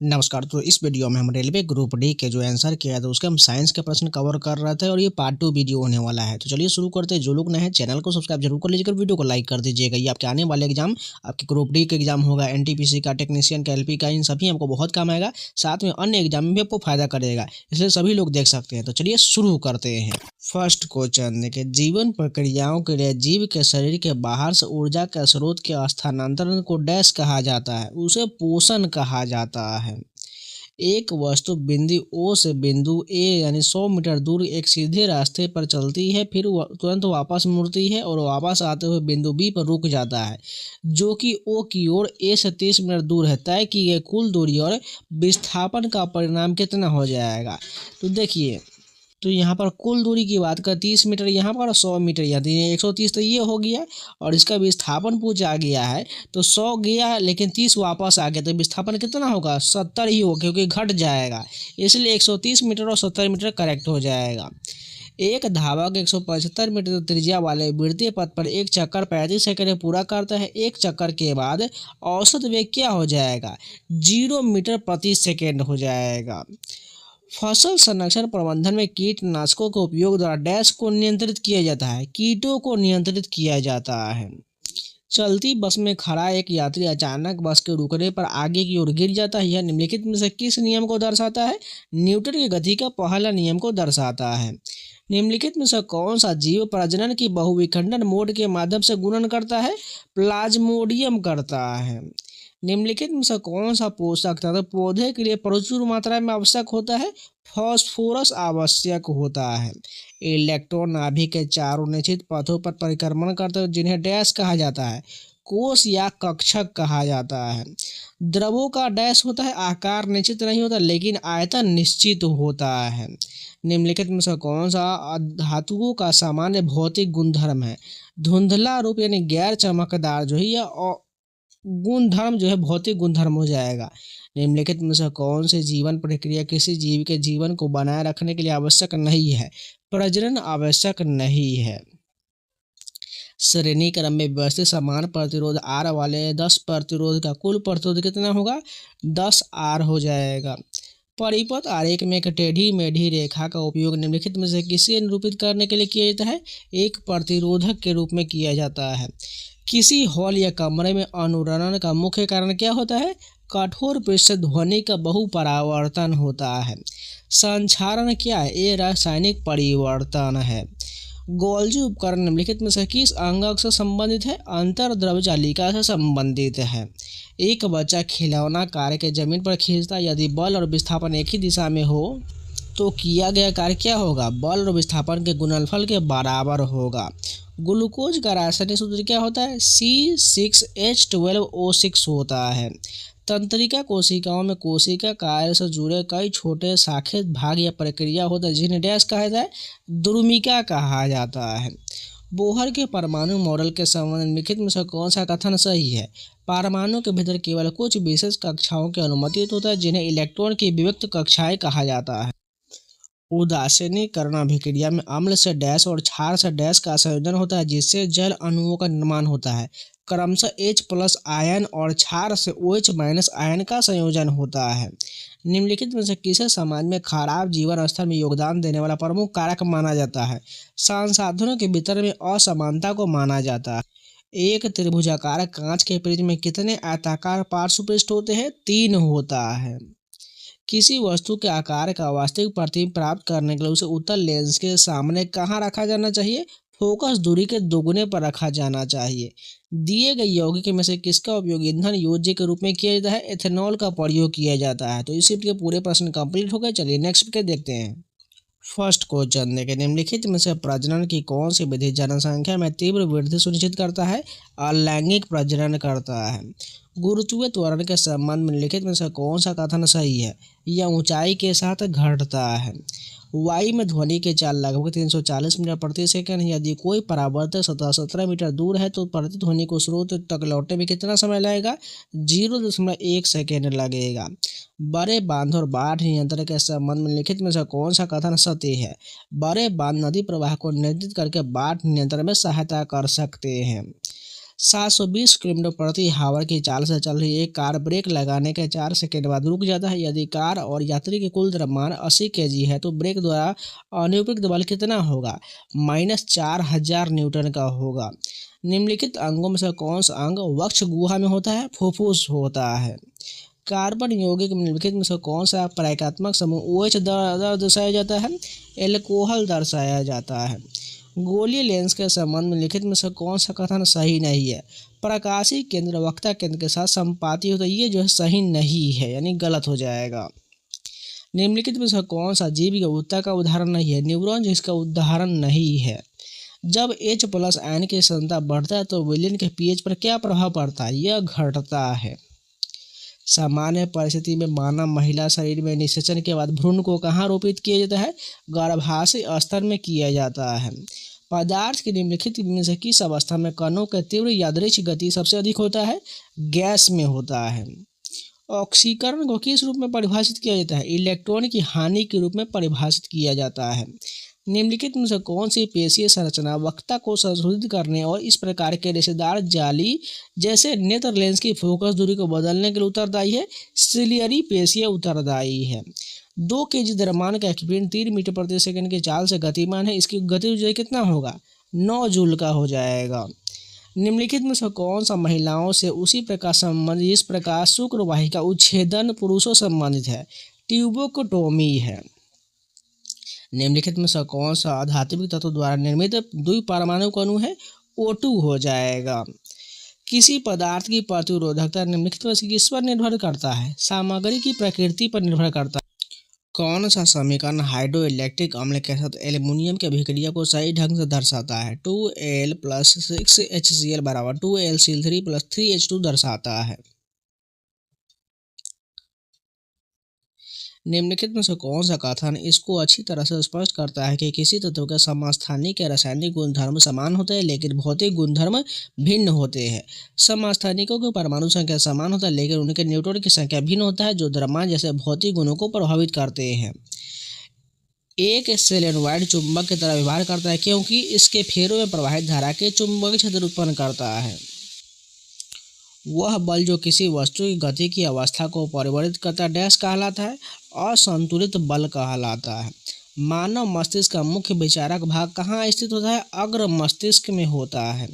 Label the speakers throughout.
Speaker 1: नमस्कार। तो इस वीडियो में हम रेलवे ग्रुप डी के जो आंसर किया था उसके हम साइंस के प्रश्न कवर कर रहे थे और ये पार्ट 2 वीडियो होने वाला है। तो चलिए शुरू करते हैं। जो लोग नए हैं चैनल को सब्सक्राइब जरूर कर लीजिएगा, वीडियो को लाइक कर दीजिएगा। ये आपके आने वाले एग्जाम, आपके ग्रुप डी का एग्जाम होगा, एनटीपीसी का, टेक्नीशियन का, एलपी का, इन सभी हमको बहुत काम आएगा। साथ में अन्य एग्जाम में भी आपको फायदा करेगा, इसलिए सभी लोग देख सकते हैं। तो चलिए शुरू करते हैं। फर्स्ट क्वेश्चन देखिए, जीवन प्रक्रियाओं के लिए जीव के शरीर के बाहर से ऊर्जा के स्रोत के स्थानांतरण को डैश कहा जाता है, उसे पोषण कहा जाता है। एक वस्तु बिंदु ओ से बिंदु ए यानी 100 मीटर दूर एक सीधे रास्ते पर चलती है, फिर तुरंत वापस मुड़ती है और वापस आते हुए बिंदु बी पर रुक जाता है, जो कि ओ की ओर ए से 30 मीटर दूर है। तय की गई कुल दूरी और विस्थापन का परिणाम कितना हो जाएगा? तो देखिए, तो यहाँ पर कुल दूरी की बात कर 30 मीटर यहाँ पर, 100 मीटर यहाँ, 130 तो ये हो गया। और इसका विस्थापन पूछा गया है, तो 100 गया लेकिन 30 वापस आ गया, तो विस्थापन कितना होगा? 70 ही होगा, क्योंकि घट जाएगा। इसलिए 130 मीटर और 70 मीटर करेक्ट हो जाएगा। एक धावक 175 मीटर त्रिज्या वाले वृत्तीय पथ पर एक चक्कर 35 सेकंड में पूरा करता है। एक चक्कर के बाद औसत वेग क्या हो जाएगा? 0 मीटर प्रति सेकेंड हो जाएगा। फसल संरक्षण प्रबंधन में कीटनाशकों के उपयोग द्वारा डैश को नियंत्रित किया जाता है, कीटों को नियंत्रित किया जाता है। चलती बस में खड़ा एक यात्री अचानक बस के रुकने पर आगे की ओर गिर जाता है। यह निम्नलिखित में से किस नियम को दर्शाता है? न्यूटन की गति का पहला नियम को दर्शाता है। निम्नलिखित में से कौन सा जीव प्रजनन की बहुविखंडन मोड के माध्यम से गुणन करता है? प्लाज्मोडियम करता है। निम्नलिखित में से कौन सा पोषक तत्व पौधे के लिए प्रचुर मात्रा में आवश्यक होता है? फास्फोरस आवश्यक होता है। इलेक्ट्रॉन नाभिक के चारों निश्चित पथों पर परिक्रमण करते हैं, जिन्हें डैश कहा जाता है, कोष या कक्षक कहा जाता है। द्रवों का डैश होता है, आकार निश्चित नहीं होता लेकिन आयतन निश्चित होता है। निम्नलिखित में से कौन सा धातुओं का सामान्य भौतिक गुणधर्म है? धुंधला रूप यानी गैर चमकदार जो है, या गुणधर्म जो है भौतिक गुणधर्म हो जाएगा। निम्नलिखित में से कौन सी जीवन प्रक्रिया किसी जीव के जीवन को बनाए रखने के लिए आवश्यक नहीं है? प्रजनन आवश्यक नहीं है। श्रेणी क्रम में व्यवस्थित समान प्रतिरोध आर वाले 10 प्रतिरोध का कुल प्रतिरोध कितना होगा? 10 आर हो जाएगा। परिपथ आरेख में एक टेढ़ी मेढ़ी रेखा का उपयोग निम्नलिखित में से किसे निरूपित करने के लिए किया जाता है? एक प्रतिरोधक के रूप में किया जाता है। किसी हॉल या कमरे में अनुरणन का मुख्य कारण क्या होता है? कठोर पृष्ठ ध्वनि का बहुपरावर्तन होता है। संक्षारण क्या है? ये रासायनिक परिवर्तन है। गोल्जी उपकरण निम्नलिखित में से किस अंगक से संबंधित है? अंतर्द्रव जालिका से संबंधित है। एक बच्चा खिलौना कार्य के जमीन पर खींचता है, यदि बल और विस्थापन एक ही दिशा में हो तो किया गया कार्य क्या होगा? बल और विस्थापन के गुणनफल के बराबर होगा। ग्लूकोज का रासायनिक सूत्र क्या होता है? C6H12O6 होता है। तंत्रिका कोशिकाओं में कोशिका कार्य से जुड़े कई छोटे शाखित भाग या प्रक्रिया होता है, जिन्हें डैश कहा जाता है? द्रुमिका कहा जाता है। बोहर के परमाणु मॉडल के संबंध निम्नलिखित में से कौन सा कथन सही है? परमाणु के भीतर केवल कुछ विशेष कक्षाओं की अनुमति होता है, जिन्हें इलेक्ट्रॉन की विविक्त कक्षाएं कहा जाता है। उदासीनीकरण अभिक्रिया में अम्ल से डैश और क्षार से डैश का संयोजन होता है, जिससे जल अणुओं का निर्माण होता है। क्रमशः H+ आयन और क्षार से OH- आयन का संयोजन होता है। निम्नलिखित में से किसे समाज में खराब जीवन स्तर में योगदान देने वाला प्रमुख कारक माना जाता है? संसाधनों के वितरण में असमानता को माना जाता है। एक त्रिभुजाकार कांच के प्रिज्म में कितने आयताकार पार्श्व पृष्ठ होते हैं? 3 होता है। किसी वस्तु के आकार का वास्तविक प्रतिबिंब प्राप्त करने के लिए उसे उत्तल लेंस के सामने कहाँ रखा जाना चाहिए? फोकस दूरी के दोगुने पर रखा जाना चाहिए। दिए गए यौगिक में से किसका उपयोग ईंधन योज्य के रूप में किया जाता है? एथेनॉल का प्रयोग किया जाता है। तो इस शिफ्ट के पूरे प्रश्न कंप्लीट हो गए। चलिए नेक्स्ट के देखते हैं। फर्स्ट क्वेश्चन देखें, निम्नलिखित में से प्रजनन की कौन सी विधि जनसंख्या में तीव्र वृद्धि सुनिश्चित करता है? अलैंगिक प्रजनन करता है। गुरुत्वीय त्वरण के संबंध में निम्नलिखित में से कौन सा कथन सही है? यह ऊंचाई के साथ घटता है। वायु में ध्वनि की चाल लगभग 340 मीटर प्रति सेकंड। यदि कोई परावर्तक सतह 17 मीटर दूर है तो प्रतिध्वनि को स्रोत तक लौटने में कितना समय लगेगा? 0.1 सेकेंड लगेगा। बड़े बांध और बाढ़ नियंत्रण के संबंध में लिखित में से कौन सा कथन सत्य है? बड़े बांध नदी प्रवाह को नियंत्रित करके बाढ़ नियंत्रण में सहायता कर सकते हैं। 720 किलोमीटर प्रति आवर की चाल से चल रही एक कार ब्रेक लगाने के 4 सेकंड बाद रुक जाता है। यदि कार और यात्री की कुल द्रव्यमान 80 kg है तो ब्रेक द्वारा अनुप्रयुक्त बल कितना होगा? -4000 न्यूटन का होगा। निम्नलिखित अंगों में से कौन सा अंग वक्ष गुहा में होता है? फुफ्फुस होता है। कार्बन यौगिक निम्नलिखित में से कौन सा प्रतीकात्मक समूह OH द्वारा दर्शाया जाता है? एल्कोहल दर्शाया जाता है। गोलीय लेंस के संबंध में लिखित में से कौन सा कथन सही नहीं है? प्रकाशीय केंद्र वक्ता केंद्र के साथ संपाती होता है, ये जो है सही नहीं है, यानी गलत हो जाएगा। निम्नलिखित में से कौन सा जीव विविधता का उदाहरण नहीं है? न्यूरॉन जिसका उदाहरण नहीं है। जब H+ आयन की सांद्रता बढ़ता है तो विलयन के pH पर क्या प्रभाव पड़ता है? यह घटता है। सामान्य परिस्थिति में मानव महिला शरीर में निषेचन के बाद भ्रूण को कहाँ रोपित किया जाता है? गर्भाशय स्तर में किया जाता है। पदार्थ की निम्नलिखित में से किस अवस्था में कणों के तीव्र यादृच्छिक गति सबसे अधिक होता है? गैस में होता है। ऑक्सीकरण को किस रूप में परिभाषित किया जाता है? इलेक्ट्रॉन की हानि के रूप में परिभाषित किया जाता है। निम्नलिखित में से कौन सी पेशीय संरचना वक्ता को संशोधित करने और इस प्रकार के रेशेदार जाली जैसे नेत्र लेंस की फोकस दूरी को बदलने के लिए उत्तरदायी है? सिलियरी पेशीय उत्तरदायी है। 2 kg द्रव्यमान का एक पिंड 3 मीटर प्रति सेकंड की चाल से गतिमान है, इसकी गति ऊर्जा कितना होगा? 9 जूल का हो जाएगा। निम्नलिखित में से कौन सा महिलाओं से उसी प्रकार संबंधित जिस प्रकार शुक्रवाहिका उच्छेदन पुरुषों से संबंधित है? ट्यूबोक्टोमी है। निम्नलिखित में से कौन सा अधात्विक तत्व द्वारा निर्मित द्विपरमाणु अणु है? O2 हो जाएगा। किसी पदार्थ की प्रतिरोधकता निम्नलिखित में से किस पर निर्भर करता है? सामग्री की प्रकृति पर निर्भर करता है। कौन सा समीकरण हाइड्रोइलेक्ट्रिक अम्ल के साथ एल्युमिनियम की अभिक्रिया को सही ढंग से दर्शाता है? 2Al + 6HCl = 2Al Cl3 + 3H2 दर्शाता है। निम्नलिखित में से कौन सा कथन इसको अच्छी तरह से स्पष्ट करता है कि किसी तत्व के समस्थानिक या रासायनिक गुणधर्म समान होते हैं लेकिन भौतिक गुणधर्म भिन्न होते हैं? समस्थानिकों की परमाणु संख्या समान होता है लेकिन उनके न्यूट्रॉन की संख्या भिन्न होता है, जो द्रव्यमान जैसे भौतिक गुणों को प्रभावित करते हैं। एक सोलेनॉइड चुंबक की तरह व्यवहार करता है क्योंकि इसके फेरों में प्रवाहित धारा के चुंबकीय क्षेत्र उत्पन्न करता है। वह बल जो किसी वस्तु की गति की अवस्था को परिवर्तित करता है डैश कहलाता है? असंतुलित बल कहलाता है। मानव मस्तिष्क का मुख्य विचारक भाग कहाँ स्थित होता है? अग्र मस्तिष्क में होता है।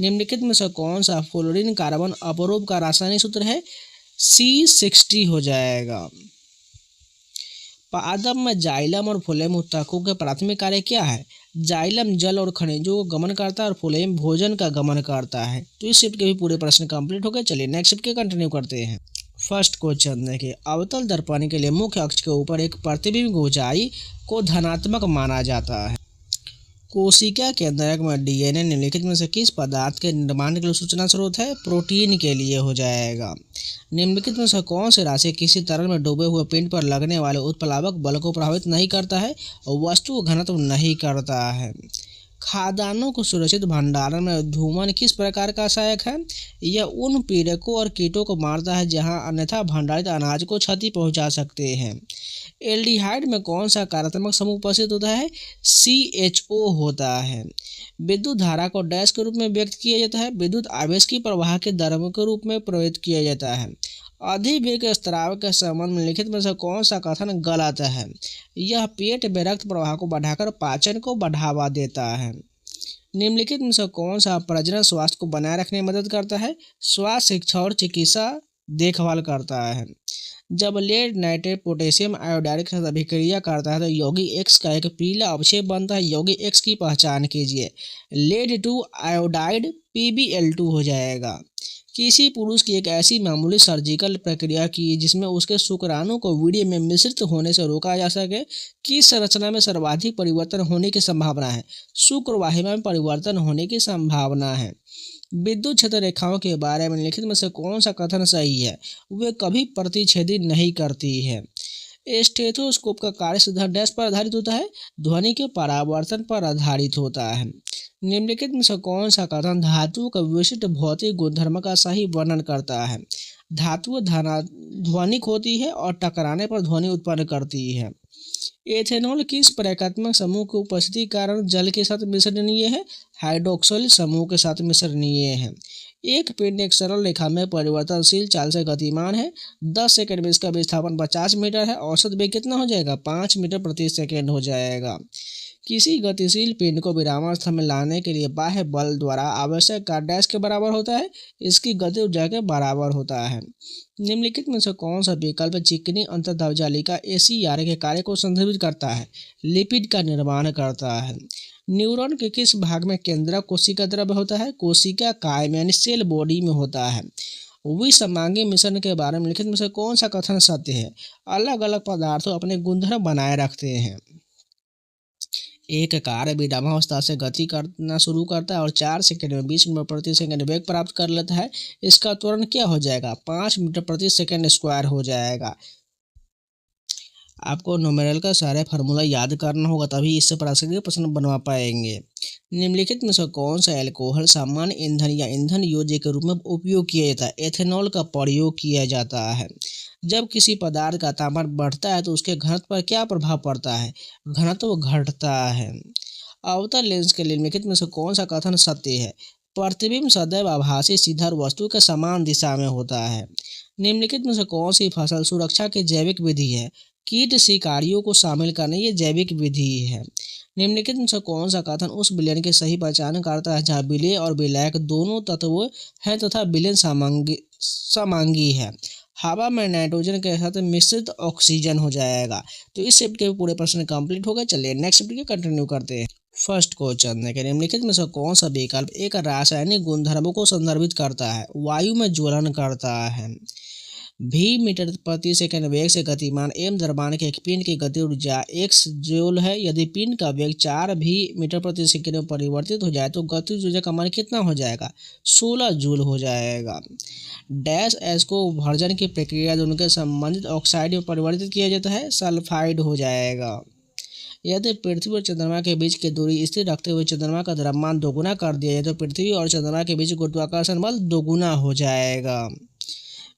Speaker 1: निम्नलिखित में से कौन सा फ्लोरीन कार्बन अपरूप का रासायनिक सूत्र है? C60 हो जाएगा। पादप में जाइलम और फ्लोएम ऊतकों के प्राथमिक कार्य क्या है? जाइलम जल और खनिजों को गमन करता है और फ्लोएम भोजन का गमन करता है। तो इस शिफ्ट के भी पूरे प्रश्न कंप्लीट हो गए। चलिए नेक्स्ट शिफ्ट के कंटिन्यू करते हैं। फर्स्ट क्वेश्चन देखिए, अवतल दर्पण के लिए मुख्य अक्ष के ऊपर एक प्रतिबिंब की ऊंचाई को धनात्मक माना जाता है। कोशिका के अंदर में DNA निम्नलिखित में से किस पदार्थ के निर्माण के लिए सूचना स्रोत है? प्रोटीन के लिए हो जाएगा। निम्नलिखित में से कौन सी राशि किसी तरल में डूबे हुए पिंड पर लगने वाले उत्प्लावक बल को प्रभावित नहीं करता है और वस्तु का घनत्व नहीं करता है? खाद्यान्नों को सुरक्षित भंडारण में धूमन किस प्रकार का सहायक है? यह उन पीड़कों और कीटों को मारता है जहां अन्यथा भंडारित अनाज को क्षति पहुंचा सकते हैं। एल्डिहाइड में कौन सा कार्यात्मक समूह उपस्थित होता है? CHO होता है। विद्युत धारा को डैश के रूप में व्यक्त किया जाता है? विद्युत आवेश की प्रवाह के दर के रूप में प्रयुक्त किया जाता है। अधिवेग स्राव के संबंध में लिखित में से कौन सा कथन गलत है? यह पेट में रक्त प्रवाह को बढ़ाकर पाचन को बढ़ावा देता है। निम्नलिखित में से कौन सा प्रजनन स्वास्थ्य को बनाए रखने में मदद करता है? स्वास्थ्य शिक्षा और चिकित्सा देखभाल करता है। जब लेड नाइट्रेट पोटेशियम आयोडाइड के साथ अभिक्रिया करता है तो यौगिक X का एक पीला अवक्षेप बनता है। यौगिक X की पहचान कीजिए। लेड 2 आयोडाइड PbL2 हो जाएगा। किसी पुरुष की एक ऐसी मामूली सर्जिकल प्रक्रिया की जिसमें उसके शुक्राणु को वीर्य में मिश्रित होने से रोका जा सके, किस संरचना में सर्वाधिक परिवर्तन होने की संभावना है? शुक्रवाहिका में परिवर्तन होने की संभावना है। विद्युत क्षेत्र रेखाओं के बारे में लिखित में से कौन सा कथन सही है? वे कभी प्रतिच्छेदी नहीं करती है। स्टेथोस्कोप का कार्य सीधा डैश पर आधारित होता है? ध्वनि के परावर्तन पर आधारित होता है। निम्नलिखित में से कौन सा कथन धातु का विशिष्ट भौतिक गुणधर्म का सही वर्णन करता है? धातु ध्वनिक होती है और टकराने पर ध्वनि उत्पन्न करती है। एथेनॉल किस प्रतीकात्मक समूह की उपस्थिति के कारण जल के साथ मिश्रणीय है? हाइड्रोक्सिल समूह के साथ मिश्रणीय है। एक पिंड एक सरल रेखा में परिवर्तनशील चाल से गतिमान है। 10 सेकंड में इसका विस्थापन 50 मीटर है। औसत वेग कितना हो जाएगा? 5 मीटर प्रति सेकंड हो जाएगा। किसी गतिशील पिंड को विरामावस्था में लाने के लिए बाह्य बल द्वारा आवश्यक कार्य डैश के बराबर होता है, इसकी गति ऊर्जा के बराबर होता है। निम्नलिखित में से कौन सा विकल्प चिकनी अंतर्जालिका ACR के कार्य को संदर्भित करता है? लिपिड का निर्माण करता है। न्यूरॉन के किस भाग में केंद्रक कोशिका द्रव्य होता है? कोशिका काय में यानी सेल बॉडी में होता है। विसंवांगी मिश्रण के बारे में लिखित में से कौन सा कथन सत्य है? अलग अलग पदार्थों अपने गुणधर्म बनाए रखते हैं। एक कार्य विरामावस्था से गति करना शुरू करता है और 4 सेकंड में 20 मीटर प्रति सेकंड वेग प्राप्त कर लेता है। इसका त्वरण क्या हो जाएगा? 5 मीटर प्रति सेकंड स्क्वायर हो जाएगा। आपको न्यूमेरिकल का सारे फार्मूला याद करना होगा, तभी इससे प्रासंगिक प्रश्न बनवा पाएंगे। निम्नलिखित में से कौन सा एल्कोहल सामान्य ईंधन या ईंधन योज्य के रूप में उपयोग किया जाता है? एथेनॉल का प्रयोग किया जाता है। जब किसी पदार्थ का तापमान बढ़ता है तो उसके घनत्व पर क्या प्रभाव पड़ता है? घनत्व घटता है। अवतल लेंस के निम्नलिखित में से कौन सा कथन सत्य है? प्रतिबिंब सदैव आभासी सीधा वस्तु के समान दिशा में होता है। निम्नलिखित में से कौन सी फसल सुरक्षा की जैविक विधि है? कीट शिकारियों को शामिल करना ये जैविक विधि है। निम्नलिखित में से कौन सा कथन उस विलयन की सही पहचान करता है जहाँ विलेय और विलायक दोनों तत्व हैं तथा विलयन समांगी है? हवा में नाइट्रोजन के साथ मिश्रित ऑक्सीजन हो जाएगा। तो इस शिफ्ट के पूरे प्रश्न कंप्लीट हो गए। चलिए नेक्स्ट शिफ्ट के कंटिन्यू करते हैं। फर्स्ट क्वेश्चन देखिए, निम्नलिखित में से कौन सा विकल्प एक रासायनिक गुणधर्मों को संदर्भित करता है? वायु में ज्वलन करता है। v मीटर प्रति सेकंड वेग से गतिमान m द्रव्यमान के एक पिंड की गति ऊर्जा x जूल है। यदि पिंड का वेग 4 v मीटर प्रति सेकंड में परिवर्तित हो जाए तो गति ऊर्जा का मान कितना हो जाएगा? 16 जूल हो जाएगा। डैश एस को भर्जन की प्रक्रिया उनके संबंधित ऑक्साइड में परिवर्तित किया जाता है, सल्फाइड हो जाएगा। यदि पृथ्वी और चंद्रमा के बीच की दूरी स्थिर रखते हुए चंद्रमा का द्रव्यमान दोगुना कर दिया जाए तो पृथ्वी और चंद्रमा के बीच गुरुत्वाकर्षण बल दोगुना हो जाएगा।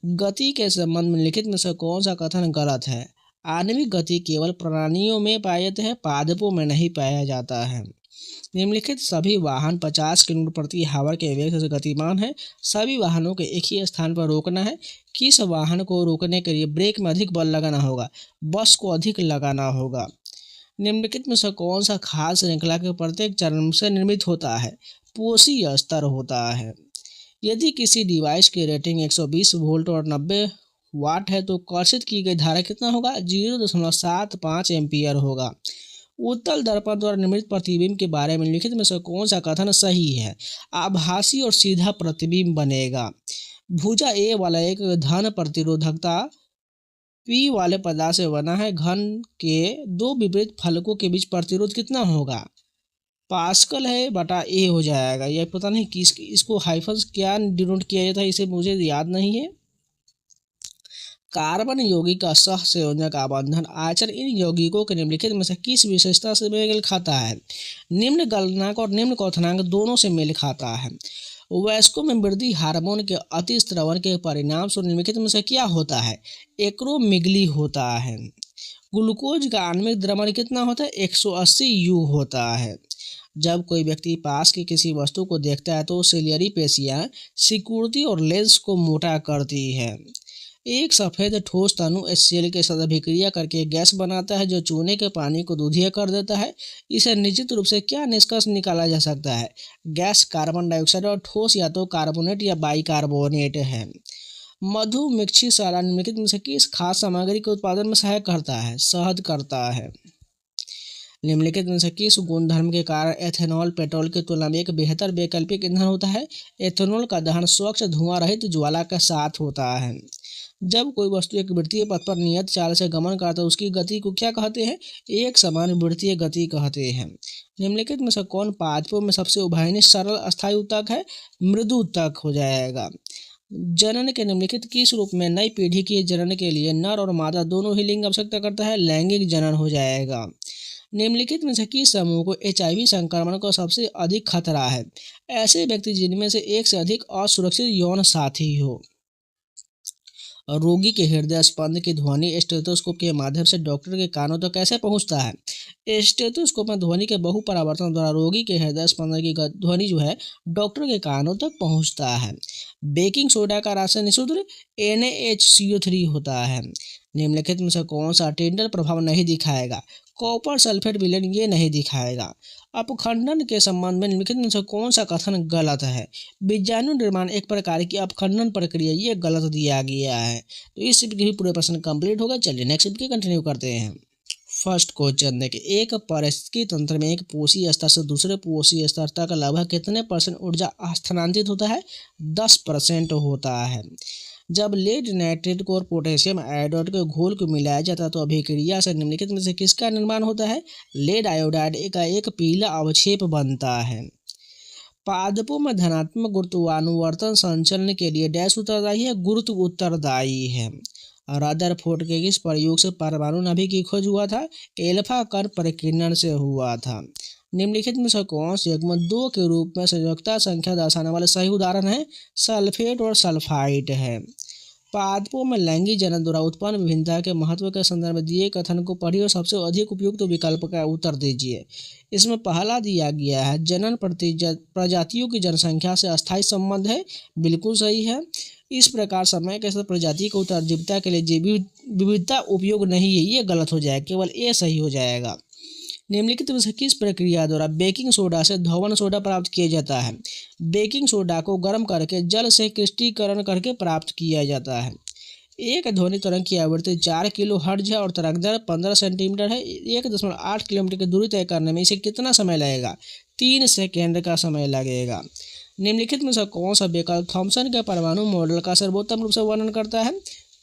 Speaker 1: गति के संबंध में लिखित में से कौन सा कथन गलत है? आणविक गति केवल प्राणियों में पाया जाता है, पादपों में नहीं पाया जाता है। निम्नलिखित सभी वाहन 50 किलोमीटर प्रति आवर के वेग से गतिमान है। सभी वाहनों के एक ही स्थान पर रोकना है। किस वाहन को रोकने के लिए ब्रेक में अधिक बल लगाना होगा? बस को अधिक लगाना होगा। निम्नलिखित में से कौन सा खाद्य श्रृंखला के प्रत्येक चरण से निर्मित होता है? पोषी स्तर होता है। यदि किसी डिवाइस की रेटिंग 120 वोल्ट और 90 वाट है तो कर्षित की गई धारा कितना होगा? 0.75 एम्पियर होगा। उत्तल दर्पण द्वारा निर्मित प्रतिबिंब के बारे में लिखित में से कौन सा कथन सही है? आभासी और सीधा प्रतिबिंब बनेगा। भुजा ए वाला एक धन प्रतिरोधकता P वाले पदार्थ से बना है। घन के दो विपरीत फलकों के बीच प्रतिरोध कितना होगा? पास्कल है बटा ए हो जाएगा। यह पता नहीं किस इसको हाइफन क्या डिनोट किया जाता है, इसे मुझे याद नहीं है। कार्बन यौगिक का सहसंयोजक आबंधन आचरण इन यौगिकों के निम्नलिखित में से किस विशेषता से मेल खाता है? निम्न गलनांक और निम्न क्वथनांक दोनों से मेल खाता है। वयस्कों में वृद्धि हार्मोन के अतिस्रवण के परिणाम स्वरूप निम्नलिखित में से क्या होता है? एक्रोमेगली होता है। ग्लूकोज का आणविक द्रव्यमान कितना होता है? 180 U होता है। जब कोई व्यक्ति पास की किसी वस्तु को देखता है तो सिलियरी पेशियां सिकुड़ती और लेंस को मोटा करती है। एक सफ़ेद ठोस तनु HCl के साथ अभिक्रिया करके गैस बनाता है जो चूने के पानी को दूधिया कर देता है। इसे निश्चित रूप से क्या निष्कर्ष निकाला जा सकता है? गैस कार्बन डाइऑक्साइड और ठोस या तो कार्बोनेट या बाइकार्बोनेट है। मधुमक्खीशाला निम्नलिखित में से किस खाद्य सामग्री के उत्पादन में सहायक करता है? शहद करता है। निम्नलिखित में से किस गुणधर्म के कारण एथेनॉल पेट्रोल की तुलना में एक बेहतर वैकल्पिक ईंधन होता है? एथेनॉल का दहन स्वच्छ धुआं रहित ज्वाला के साथ होता है। जब कोई वस्तु एक वृत्तीय पथ पर नियत चाल से गमन करता है उसकी गति को क्या कहते हैं? एक समान वृत्तीय गति कहते हैं। निम्नलिखित में से कौन पादपों में सबसे उभयनिष्ठ सरल अस्थायी ऊतक है? मृदु ऊतक हो जाएगा। जनन के निम्नलिखित किस रूप में नई पीढ़ी के जनन के लिए नर और मादा दोनों ही लिंग आवश्यकता करता है? लैंगिक जनन हो जाएगा। निम्नलिखित में से किस समूह को HIV संक्रमण का सबसे अधिक खतरा है? ऐसे व्यक्ति जिनमें से एक से अधिक असुरक्षित यौन साथी हो। रोगी के हृदय स्पंद की ध्वनि स्टेथोस्कोप के माध्यम से डॉक्टर के कानों तक कैसे पहुंचता है? स्टेथोस्कोप में ध्वनि के बहुपरावर्तन द्वारा रोगी के हृदय स्पंदन की ध्वनि जो है डॉक्टर के कानों तक पहुंचता है। बेकिंग सोडा का रासायनिक सूत्र NaHCO3 होता है। निम्नलिखित में से कौन सा टेंडर प्रभाव नहीं दिखाएगा? कॉपर सल्फेट विलयन ये नहीं दिखाएगा। अपखंडन के संबंध में निम्नलिखित में से कौन सा कथन गलत है? बीजाणु निर्माण एक प्रकार की अपखंडन प्रक्रिया, ये गलत दिया गया है। तो इस शिफ्ट के भी पूरे प्रश्न कंप्लीट होगा। चलिए नेक्स्ट शिफ्ट के कंटिन्यू करते हैं। फर्स्ट क्वेश्चन देखिए, एक पारिस्थितिकी तंत्र में एक पोषी स्तर से दूसरे पोषी स्तर तक लगभग कितने % ऊर्जा स्थानांतरित होता है? 10% होता है। जब लेड नाइट्रेट को और पोटेशियम आयोडाइड के घोल को मिलाया जाता है तो अभिक्रिया से निम्नलिखित में से किसका निर्माण होता है? लेड आयोडाइड का एक पीला अवक्षेप बनता है। पादपों में धनात्मक गुरुत्वानुवर्तन संचलन के लिए डैश उत्तरदायी है? गुरुत्व उत्तरदायी है। रदरफोर्ड के किस प्रयोग से परमाणु नाभिक की खोज हुआ था? एल्फा कण प्रकीर्णन से हुआ था। निम्नलिखित में से कौन से युग्म 2 के रूप में संयोजकता संख्या दर्शाने वाले सही उदाहरण है? सल्फेट और सल्फाइड है। पादपों में लैंगिक जनन द्वारा उत्पन्न विभिन्नता के महत्व के संदर्भ में दिए कथन को पढ़िए और सबसे अधिक उपयुक्त विकल्प का उत्तर दीजिए। इसमें पहला दिया गया है जनन प्रजातियों की जनसंख्या से अस्थायी संबंध है, बिल्कुल सही है। इस प्रकार समय के साथ प्रजाति को उत्तरजीविता के लिए जैविक विविधता उपयोग नहीं है, ये गलत हो जाएगा, केवल ए सही हो जाएगा। निम्नलिखित में से किस प्रक्रिया द्वारा बेकिंग सोडा से धौवन सोडा प्राप्त किया जाता है? बेकिंग सोडा को गर्म करके जल से क्रिस्टलीकरण करके प्राप्त किया जाता है। एक ध्वनि तरंग की आवृत्ति 4 किलोहर्ट्ज है और तरंग दैर्घ्य 15 सेंटीमीटर है। 1.8 किलोमीटर की दूरी तय करने में इसे कितना समय लगेगा? 3 सेकेंड का समय लगेगा। निम्नलिखित में से कौन सा विकल्प थॉमसन के परमाणु मॉडल का सर्वोत्तम रूप से वर्णन करता है?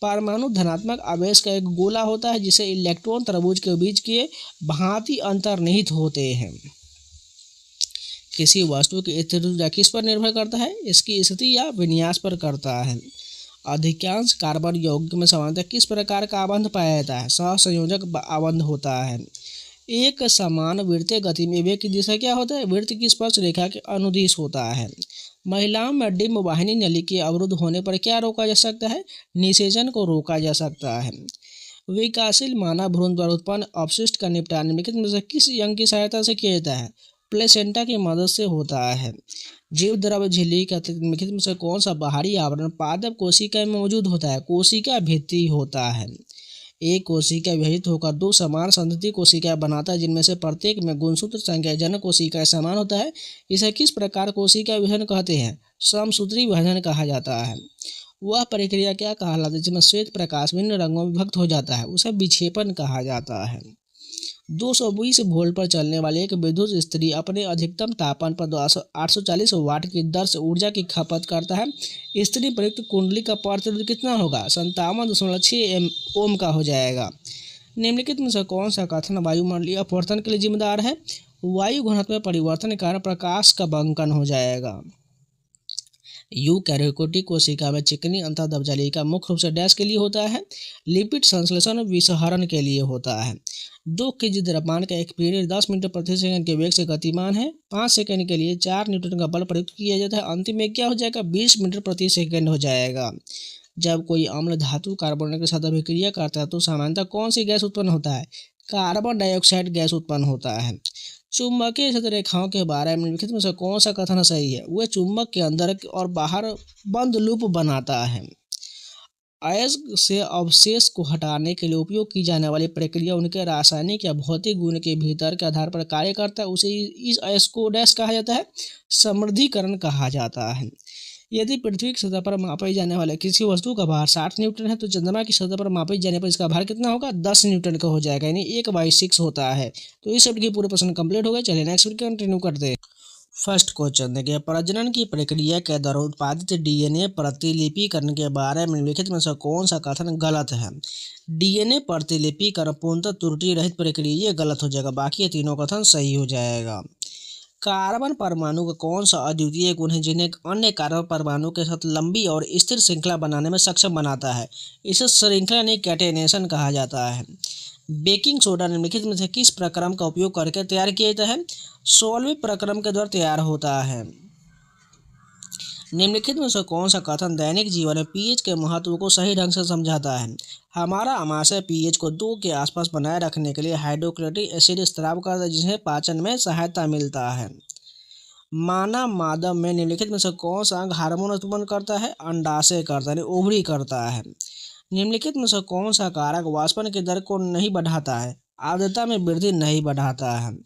Speaker 1: परमाणु धनात्मक आवेश का एक गोला होता है जिसे इलेक्ट्रॉन तरबूज के बीच के भांति अंतर्निहित होते हैं। किसी वस्तु की स्थिर ऊर्जा किस पर निर्भर करता है? इसकी स्थिति या विन्यास पर करता है। अधिकांश कार्बन यौगिक में सामान्यतः किस प्रकार का आबंध पाया जाता है? सहसंयोजक आबंध होता है। एक समान वृत्तीय गति में वेग की दिशा क्या होता है? वृत्त की स्पर्श रेखा के अनुदिश होता है। महिलाओं में डिम्ब वाहिनी नली के अवरुद्ध होने पर क्या रोका जा सकता है? निषेचन को रोका जा सकता है। विकासशील मानव भ्रूण द्वारा उत्पन्न अपशिष्ट का निपटान निम्नलिखित में से किस अंग की सहायता से किया जाता है? प्लेसेंटा की मदद से होता है। जीव द्रव झिल्ली का निम्नलिखित में से कौन सा बाहरी आवरण पादप कोशिका में मौजूद होता है? कोशिका भित्ति होता है। एक कोशिका विभाजित होकर 2 समान संतति कोशिकाएं बनाता है जिनमें से प्रत्येक में गुणसूत्र संख्या जनक कोशिकाएं समान होता है। इसे किस प्रकार कोशिका विभाजन कहते हैं? समसूत्री विभाजन कहा जाता है। वह प्रक्रिया क्या कहलाती है जिसमें श्वेत प्रकाश विभिन्न रंगों में विभक्त हो जाता है? उसे विक्षेपण कहा जाता है। 220 वोल्ट पर चलने वाली एक विद्युत इस्त्री अपने अधिकतम तापमान पर 840 वाट की दर से ऊर्जा की खपत करता है। इस्त्री प्रयुक्त कुंडली का प्रतिरोध कितना होगा? 57.6 ओम का हो जाएगा। निम्नलिखित में से कौन सा कथन वायुमंडलीय अपवर्तन के लिए जिम्मेदार है? वायु घनत्व में परिवर्तन के कारण प्रकाश का बंकन हो जाएगा। यूकैरियोटिक कोशिका में चिकनी अंतर्दबजाली मुख्य रूप से डैश के लिए होता है? लिपिड संश्लेषण और विसहरण के लिए होता है। 2 केजी द्रव्यमान का एक पीरियड 10 मीटर प्रति सेकंड के वेग से गतिमान है। 5 सेकंड के लिए 4 न्यूटन का बल प्रयुक्त किया जाता है। अंतिम में क्या हो जाएगा? 20 मीटर प्रति सेकंड हो जाएगा। जब कोई अम्ल धातु कार्बोनेट के साथ अभिक्रिया करता है तो सामान्यतः कौन सी गैस उत्पन्न होता है? कार्बन डाइऑक्साइड गैस उत्पन्न होता है। चुंबकीय क्षेत्र रेखाओं के बारे में निम्नलिखित में से कौन सा कथन सही है? वह चुंबक के अंदर और बाहर बंद लूप बनाता है। अयस्क से अवशेष को हटाने के लिए उपयोग की जाने वाली प्रक्रिया उनके रासायनिक या भौतिक गुण के भीतर के आधार पर कार्य करता है। उसे इस अयस्क को डैश कहा जाता है? समृद्धीकरण कहा जाता है। यदि पृथ्वी की सतह पर मापी जाने वाले किसी वस्तु का भार 60 न्यूटन है तो चंद्रमा की सतह पर मापी जाने पर इसका भार कितना होगा? 10 न्यूटन का हो जाएगा, यानी 1/6 होता है। तो इस शब्द की पूरे प्रश्न कंप्लीट हो गए। चलिए नेक्स्ट वीडियो कंटिन्यू करते हैं। फर्स्ट क्वेश्चन देखिए, प्रजनन की प्रक्रिया के दौरान उत्पादित डीएनए प्रतिलिपिकरण के बारे में निम्नलिखित में से कौन सा कथन गलत है? डीएनए प्रतिलिपिकरण पूर्णतः त्रुटि रहित प्रक्रिया, ये गलत हो जाएगा। बाकी ये तीनों कथन सही हो जाएगा। कार्बन परमाणु का कौन सा अद्वितीय गुण है जिन्हें अन्य कार्बन परमाणु के साथ लंबी और स्थिर श्रृंखला बनाने में सक्षम बनाता है? इसे श्रृंखला नहीं कैटेनेशन कहा जाता है। बेकिंग सोडा निम्नलिखित में से किस प्रक्रम का उपयोग करके तैयार किया जाता है? 16वें प्रक्रम के द्वारा तैयार होता है। निम्नलिखित में से कौन सा कथन दैनिक जीवन में पीएच के महत्व को सही ढंग से समझाता है? हमारा आमाशय पीएच को 2 के आसपास बनाए रखने के लिए हाइड्रोक्लोरिक एसिड स्राव करता है जिससे पाचन में सहायता मिलता है। मानव मादा में निम्नलिखित में से कौन सा अंग हार्मोन उत्पन्न करता है? अंडाशय करता है, ओवरी करता है। निम्नलिखित में से कौन सा कारक वाष्पन की दर को नहीं बढ़ाता है? आर्द्रता में वृद्धि नहीं बढ़ाता है।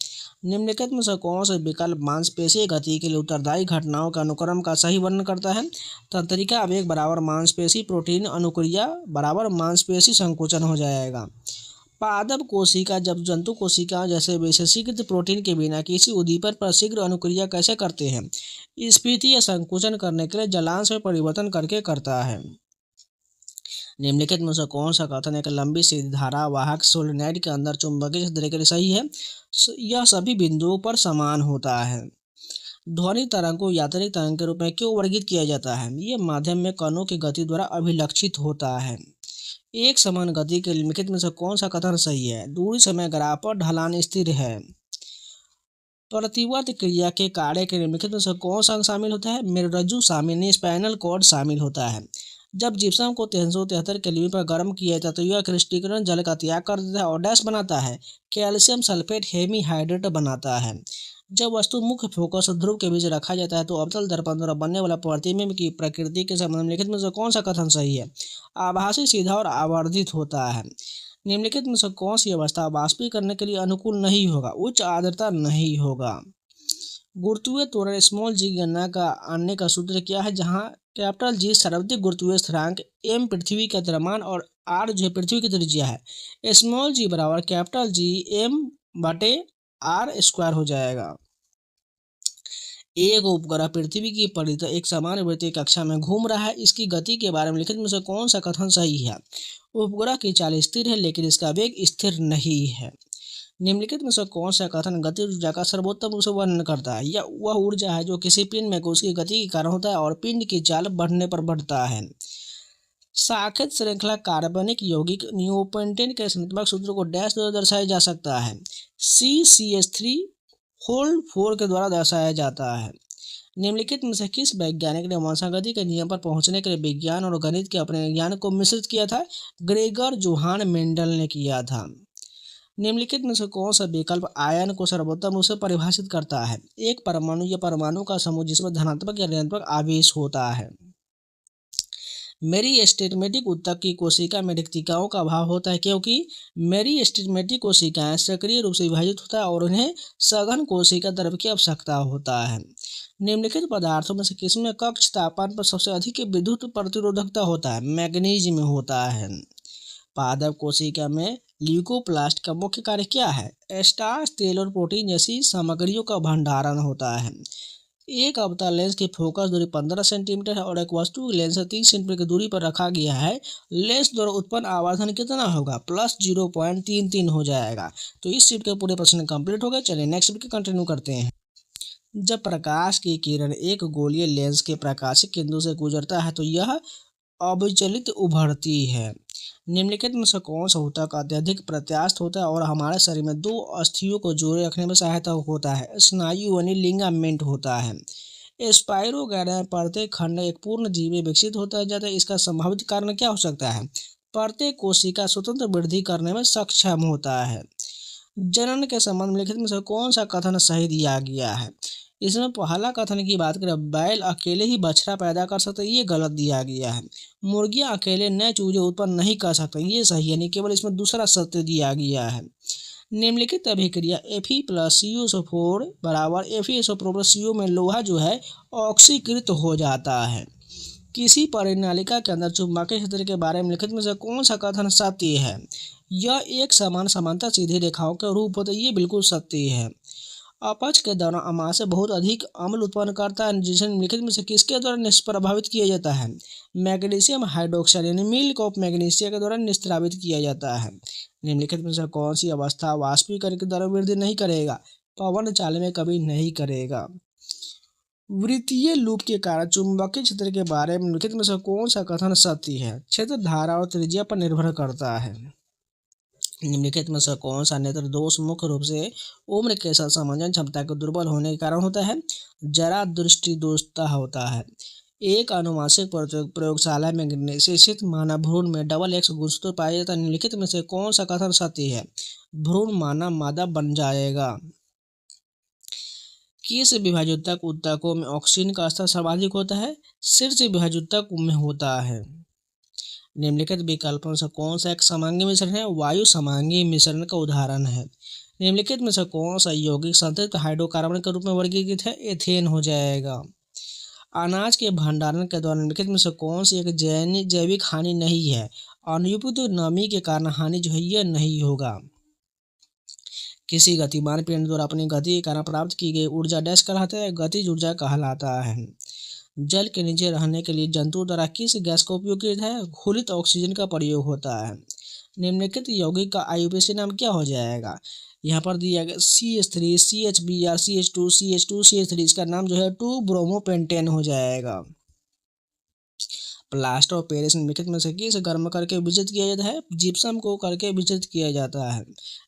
Speaker 1: निम्नलिखित में से कौन सा विकल्प मांसपेशीय गति के लिए उत्तरदायी घटनाओं के अनुक्रम का सही वर्णन करता है? तंत्रिका आवेग बराबर मांसपेशी प्रोटीन अनुक्रिया बराबर मांसपेशी संकुचन हो जाएगा। पादप कोशिका जब जंतु कोशिका जैसे विशेषीकृत प्रोटीन के बिना किसी उद्दीपक पर शीघ्र अनुक्रिया कैसे करते हैं? स्फीति या संकुचन करने के लिए जलांश में परिवर्तन करके करता है। निम्नलिखित में से कौन सा कथन एक लंबी सीधी धारा वाहक सोलेनॉइड के अंदर चुंबकीय क्षेत्र के लिए सही है? यह सभी बिंदुओं पर समान होता है। ध्वनि तरंग को यात्रिक तरंग के रूप में क्यों वर्गीकृत किया जाता है? ये माध्यम में कणों की गति द्वारा अभिलक्षित होता है। एक समान गति के निम्नलिखित में से कौन सा कथन सही है? दूरी समय ग्राफ पर ढलान स्थिर है। प्रतिवर्त क्रिया के कार्य के निम्नलिखित में से कौन सा अंग शामिल होता है? मेरुरज्जु शामिल, स्पाइनल कॉर्ड शामिल होता है। जब जिप्सम को 373 केल्विन पर गर्म किया जाता है तो यह क्रिस्टलीकरण जल का त्याग कर देता है और डैश बनाता है, कैल्शियम सल्फेट हेमीहाइड्रेट बनाता है। जब वस्तु मुख्य फोकस और ध्रुव के बीच रखा जाता है तो अवतल दर्पण द्वारा बनने वाला प्रतिबिंब की प्रकृति के संबंध निम्नलिखित में से कौन सा कथन सही है? आभासी, सीधा और आवर्धित होता है। निम्नलिखित में से कौन सी अवस्था वाष्पीकरण के लिए अनुकूल नहीं होगा? उच्च आर्द्रता नहीं होगा। गुरुत्वीय त्वरण स्मॉल जी गणना का आने का सूत्र क्या है? जहां कैपिटल जी सर्वाधिक गुरुत्वीय स्थिरांक, एम पृथ्वी का द्रव्यमान और आर जो है पृथ्वी की त्रिज्या है। स्मॉल जी बराबर कैपिटल जी एम बटे आर स्क्वायर हो जाएगा। एक उपग्रह पृथ्वी की परिधि एक समान वृत्तीय कक्षा में घूम रहा है। इसकी गति के बारे में लिखित में से कौन सा कथन सही है? उपग्रह की चाल स्थिर है लेकिन इसका वेग स्थिर नहीं है। निम्नलिखित में से कौन सा कथन गति ऊर्जा का सर्वोत्तम रूप से वर्णन करता है? यह वह ऊर्जा है जो किसी पिंड में उसकी गति के कारण होता है और पिंड की चाल बढ़ने पर बढ़ता है। साकेत श्रृंखला कार्बनिक यौगिक नियोपेंटेन के संरचनात्मक सूत्र को डैश द्वारा दर्शाया जा सकता है। CCH3 के द्वारा दर्शाया जाता है। निम्नलिखित में से किस वैज्ञानिक ने वंशागति के नियम पर पहुंचने के लिए विज्ञान और गणित के अपने ज्ञान को मिश्रित किया था? ग्रेगर जोहान मेंडल ने किया था। निम्नलिखित में से कौन सा विकल्प आयन को सर्वोत्तम रूप से परिभाषित करता है? एक परमाणु या परमाणु का समूह जिसमें धनात्मक या ऋणात्मक आवेश होता है। मेरिस्टेमेटिक ऊतक की कोशिका में रिक्तिकाओं का अभाव होता है क्योंकि मेरिस्टेमेटिक कोशिकाएं सक्रिय रूप से विभाजित होता है और उन्हें सघन कोशिका द्रव्य की आवश्यकता होता है। निम्नलिखित पदार्थों में से किसमें कक्ष तापमान पर सबसे अधिक विद्युत प्रतिरोधकता होता है? मैग्नीज में होता है। पादप कोशिका में ल्यूकोप्लास्ट का मुख्य कार्य क्या है? स्टार्च, तेल और प्रोटीन जैसी सामग्रियों का भंडारण होता है। एक अवतल लेंस की फोकस दूरी 15 सेंटीमीटर है और एक वस्तु की लेंस से 30 सेंटीमीटर की दूरी पर रखा गया है। लेंस द्वारा उत्पन्न आवर्धन कितना होगा? प्लस 0.33 हो जाएगा। तो इस शिफ्ट के पूरे प्रश्न कंप्लीट हो गए। चलिए नेक्स्ट शिफ्ट कंटिन्यू करते हैं। जब प्रकाश की किरण एक गोलीय लेंस के प्रकाशिक केंद्र से गुजरता है तो यह अविचलित उभरती है। निम्नलिखित में से कौन सा ऊतक अत्यधिक प्रत्यास्थ होता है और हमारे शरीर में दो अस्थियों को जोड़े रखने में सहायता होता है? स्नायु यानी लिगामेंट होता है। स्पाइरोगैरा में प्रत्येक खंड एक पूर्ण जीव में विकसित होता जाता है। इसका संभावित कारण क्या हो सकता है? प्रत्येक कोशिका स्वतंत्र वृद्धि करने में सक्षम होता है। जनन के संबंध में लिखित में से कौन सा कथन सही दिया गया है? इसमें पहला कथन की बात करें, बैल अकेले ही बछड़ा पैदा कर सकते, ये गलत दिया गया है। मुर्गियां अकेले नए चूजे उत्पन्न नहीं कर सकते, ये सही है। नहीं, केवल इसमें दूसरा सत्य दिया गया है। निम्नलिखित अभिक्रिया Fe+CuSO4 बराबर FeSO4+CO में लोहा जो है ऑक्सीकृत हो जाता है। किसी परिनालिका के अंदर चुंबकीय क्षेत्र के बारे में लिखित में से कौन सा कथन सत्य है? यह एक समान समांतर सीधी रेखाओं के रूप होता है, ये बिल्कुल सत्य है। अपच के दौरान अमाशय बहुत अधिक अम्ल उत्पन्न करता है, जिसे निम्नलिखित में से किसके द्वारा निष्प्रभावित किया जाता है? मैग्नीशियम हाइड्रोक्साइड यानी मिल्क ऑफ मैग्नीशिया के द्वारा निस्रावित किया जाता है। निम्नलिखित में से कौन सी अवस्था वाष्पीकरण के द्वारा वृद्धि नहीं करेगा? पवन चाल में कभी नहीं करेगा। वृत्तीय लूप के कारण चुंबकीय क्षेत्र के बारे में निम्नलिखित में से कौन सा कथन सत्य है? क्षेत्र धारा और त्रिज्या पर निर्भर करता है। निम्नलिखित में से कौन सा नेत्र दोष मुख्य रूप से उम्र के साथ समंजन क्षमता के दुर्बल होने के कारण होता है? जरा दृष्टि दोषता होता है। एक आनुवंशिक प्रयोगशाला में निषेचित मानव भ्रूण में XX गुणसूत्र पाया जाता है। निम्नलिखित में से कौन सा कथन सत्य है? भ्रूण मानव मादा बन जाएगा। किस विभाज्य ऊतकों में ऑक्सीजन का स्तर सर्वाधिक होता है? शीर्ष विभाज्य में होता है। निम्नलिखित विकल्पों से कौन सा एक समांगी मिश्रण है? वायु समांगी मिश्रण का उदाहरण है। निम्नलिखित में से कौन सा यौगिक संतृप्त हाइड्रोकार्बन के रूप में वर्गीकृत है? एथेन हो जाएगा। अनाज के भंडारण के दौरान निम्नलिखित में से कौन सी एक जैविक हानि नहीं है? अनुपयुक्त नमी के कारण हानि जो है यह नहीं होगा। किसी गतिमान पिंड द्वारा अपनी गति के कारण प्राप्त की गई ऊर्जा डैश कहलाता है? गतिज ऊर्जा कहलाता है। जल के नीचे रहने के लिए जंतु द्वारा किस गैस का उपयोग किया जाता है? घुलित ऑक्सीजन का प्रयोग होता है। निम्नलिखित यौगिक का आईयूपीएसी नाम क्या हो जाएगा? यहाँ पर दिया गया CH3, CHBr, CH2, CH2, CH3, इसका नाम जो है 2-ब्रोमोपेंटेन हो जाएगा। प्लास्टर ऑफ पेरिस निम्नलिखित में से किस गर्म करके विजित किया जाता है? जिप्सम को करके विजित किया जाता है।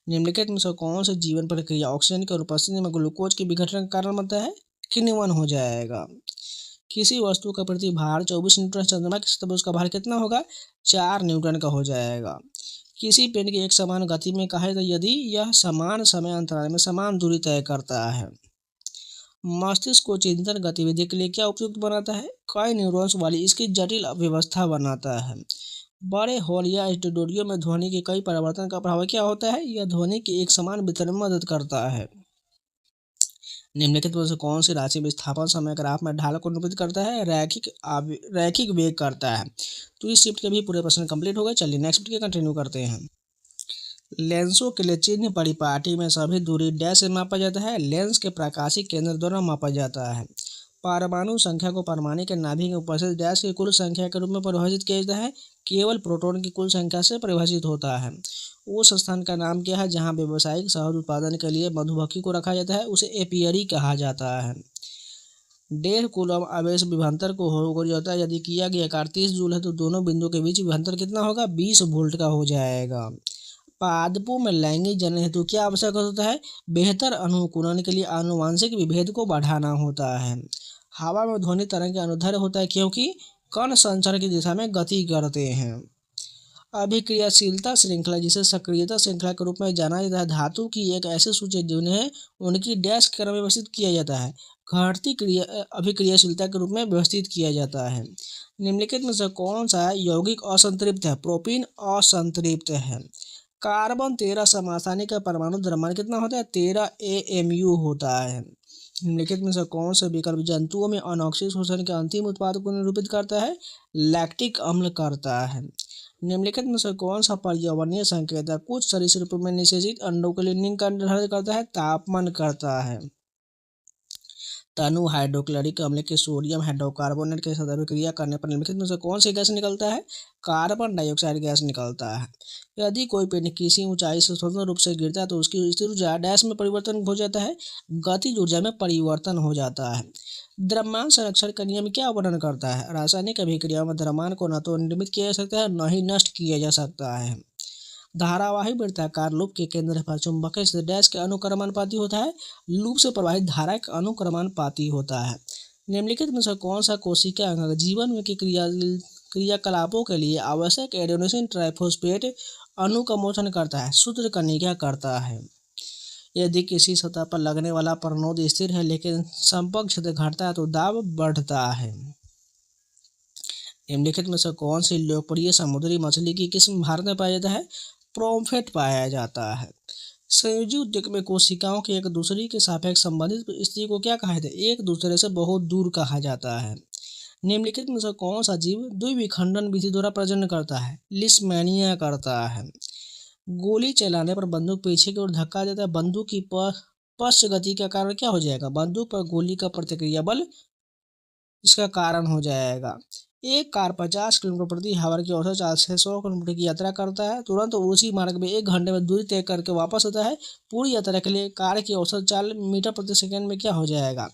Speaker 1: निम्नलिखित में से कौन से जीवन प्रक्रिया ऑक्सीजन की उपस्थिति में ग्लूकोज के विघटन का कारण बनता है? किण्वन हो जाएगा। किसी वस्तु का प्रति भार 24 न्यूटन, चंद्रमा की सतह पर उसका भार कितना होगा? 4 न्यूटन का हो जाएगा। किसी पिंड की एक समान गति में कहा जाता है यदि यह समान समय अंतराल में समान दूरी तय करता है। मस्तिष्क को चिंतन गतिविधि के लिए क्या उपयुक्त बनाता है? कई न्यूरॉन्स वाली इसकी जटिल व्यवस्था बनाता है। बड़े हॉल या स्टूडियो में ध्वनि के कई परिवर्तन का प्रभाव क्या होता है? यह ध्वनि के एक समान वितरण में मदद करता है। निम्नलिखित में से कौन सी राशि विस्थापन समय ग्राफ में ढाल को निरूपित करता है? रैखिक वेग करता है। तो इस शिफ्ट के भी पूरे प्रश्न कंप्लीट हो गए। चलिए नेक्स्ट शिफ्ट के कंटिन्यू करते हैं। लेंसों के लिए चिन्ह परिपाटी में सभी दूरी डैश से मापा जाता है? लेंस के प्रकाशिक केंद्र द्वारा मापा जाता है। परमाणु संख्या को परमाणु के नाभिक में उपस्थित डैश की कुल संख्या के रूप में परिभाषित किया जाता है? केवल प्रोटॉन की कुल संख्या से परिभाषित होता है। उस स्थान का नाम क्या है जहां व्यावसायिक शहद उत्पादन के लिए मधुमक्खी को रखा जाता है? उसे एपियरी कहा जाता है। 1.5 कूलम आवेश विभवांतर को हो जाता है यदि किया गया 31 जूल है तो दोनों बिंदुओं के बीच विभवांतर कितना होगा? 20 वोल्ट का हो जाएगा। पादपों में लैंगिक जनन हेतु क्या आवश्यक होता है? बेहतर अनुकूलन के लिए आनुवंशिक विभेद को बढ़ाना होता है। हवा में ध्वनि तरंग अनुदैर्ध्य होता है क्योंकि कण संचार की दिशा में गति करते हैं। अभिक्रियाशीलता श्रृंखला जिसे सक्रियता श्रृंखला के रूप में जाना जाता है धातु की एक ऐसी सूची जिन्हें उनकी डैश क्रम में व्यवस्थित किया जाता है? घटती अभिक्रियाशीलता के रूप में व्यवस्थित किया जाता है। निम्नलिखित में से कौन सा यौगिक असंतृप्त है? प्रोपीन असंतृप्त है। कार्बन 13 समस्थानिक का परमाणु द्रव्यमान कितना होता है? 13 AMU होता है। निम्नलिखित में से कौन सा विकल्प जंतुओं में अनॉक्सिक शोषण के अंतिम उत्पाद को निरूपित करता है? लैक्टिक अम्ल करता है। निम्नलिखित में से कौन सा पर्यावरणीय संकेत है कुछ सरीसृपों में निषेचित अंडों के लिए लिंग का निर्धारण करता है? तापमान करता है। तनु हाइड्रोक्लोरिक अम्ल के सोडियम हाइड्रोकार्बोनेट के साथ अभिक्रिया करने पर निम्नलिखित में से कौन सी गैस निकलता है? कार्बन डाइऑक्साइड गैस निकलता है। यदि कोई पिंड किसी ऊंचाई से स्वतंत्र रूप से गिरता है तो उसकी स्थिर ऊर्जा डैश में परिवर्तन हो जाता है? गतिज ऊर्जा में परिवर्तन हो जाता है। द्रव्यमान संरक्षण का नियम क्या वर्णन करता है? रासायनिक अभिक्रियाओं में द्रव्यमान को न तो निर्मित किया जा सकता है न ही नष्ट किया जा सकता है। धारावाही वृत्ताकार लूप के केंद्र पर चुंबकीय क्षेत्र डैश के अनुक्रमानुपाती होता है? लूप से प्रवाहित धारा के अनुक्रमानुपाती होता है। निम्नलिखित में से कौन सा कोशिका अंग जीवन में की क्रियाकलापों के लिए आवश्यक एडेनोसिन ट्राइफॉस्फेट अणु का मोचन करता है? सूत्रकनिका करता है। यदि किसी सतह पर लगने वाला प्रतिरोध स्थिर है लेकिन संपर्क क्षेत्र घटता है तो दाब बढ़ता है। निम्नलिखित में से कौन सी लोकप्रिय समुद्री मछली की किस्म भारत में पाया जाता है? प्रोम्फेट पाया जाता है। संयोजी उद्योग में कोशिकाओं की एक दूसरे के सापेक्ष संबंधित स्थिति को क्या कहा जाता है? एक दूसरे से बहुत दूर कहा जाता है। निम्नलिखित में से कौन सा जीव द्विविखंडन विधि द्वारा प्रजनन करता है? लिस्मेनिया करता है। गोली चलाने पर बंदूक पीछे की ओर धक्का देता है, बंदूक की पश्च गति का कारण क्या हो जाएगा? बंदूक पर गोली का प्रतिक्रिया बल इसका कारण हो जाएगा। एक कार 50 किलोमीटर प्रति आवर की औसत चाल से 100 किलोमीटर की यात्रा करता है, तुरंत उसी मार्ग में 1 घंटे में दूरी तय करके वापस आता है। पूरी यात्रा के लिए कार की औसत चाल मीटर प्रति सेकंड में क्या हो जाएगा?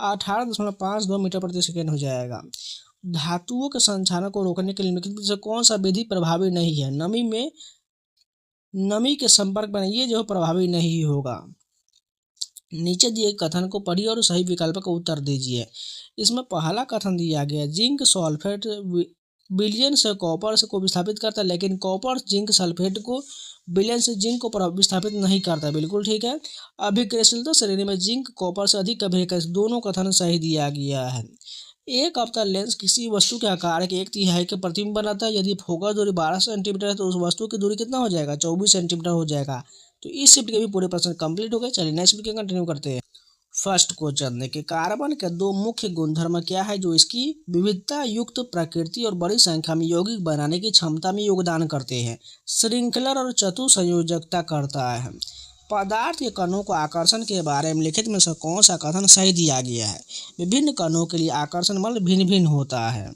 Speaker 1: 18.52 मीटर प्रति सेकंड हो जाएगा। धातुओं के संक्षारण को रोकने के लिए निम्नलिखित में से कौन सा विधि प्रभावी नहीं है? नमी के संपर्क में ये जो प्रभावी नहीं होगा। नीचे दिए कथन को पढ़िए और सही विकल्प का उत्तर दीजिए। इसमें पहला कथन दिया गया जिंक सल्फेट विलयन से कॉपर से को विस्थापित करता है, लेकिन कॉपर जिंक सल्फेट को विलयन से जिंक को विस्थापित नहीं करता। बिल्कुल ठीक है। अभिक्रियाशीलता श्रेणी में जिंक कॉपर से अधिक अभिक्रिया, दोनों कथन सही दिया गया है। एक अवतल लेंस किसी वस्तु के आकार के 1/3 के प्रतिबिंब बनाता है। यदि फोकस दूरी 12 सेंटीमीटर है तो उस वस्तु की दूरी कितना हो जाएगा? 24 सेंटीमीटर हो जाएगा। तो इस शिफ्ट के भी पूरे प्रश्न कंप्लीट हो गए। चलिए नेक्स्ट वीडियो कंटिन्यू करते हैं। फर्स्ट क्वेश्चन देखिए, कार्बन के दो मुख्य गुणधर्म क्या है जो इसकी विविधता युक्त प्रकृति और बड़ी संख्या में यौगिक बनाने की क्षमता में योगदान करते हैं? श्रृंखला और चतु संयोजकता करता है। पदार्थ के कणों को आकर्षण के बारे में लिखित में से कौन सा कथन सही दिया गया है? विभिन्न कणों के लिए आकर्षण बल भिन्न भिन्न होता है।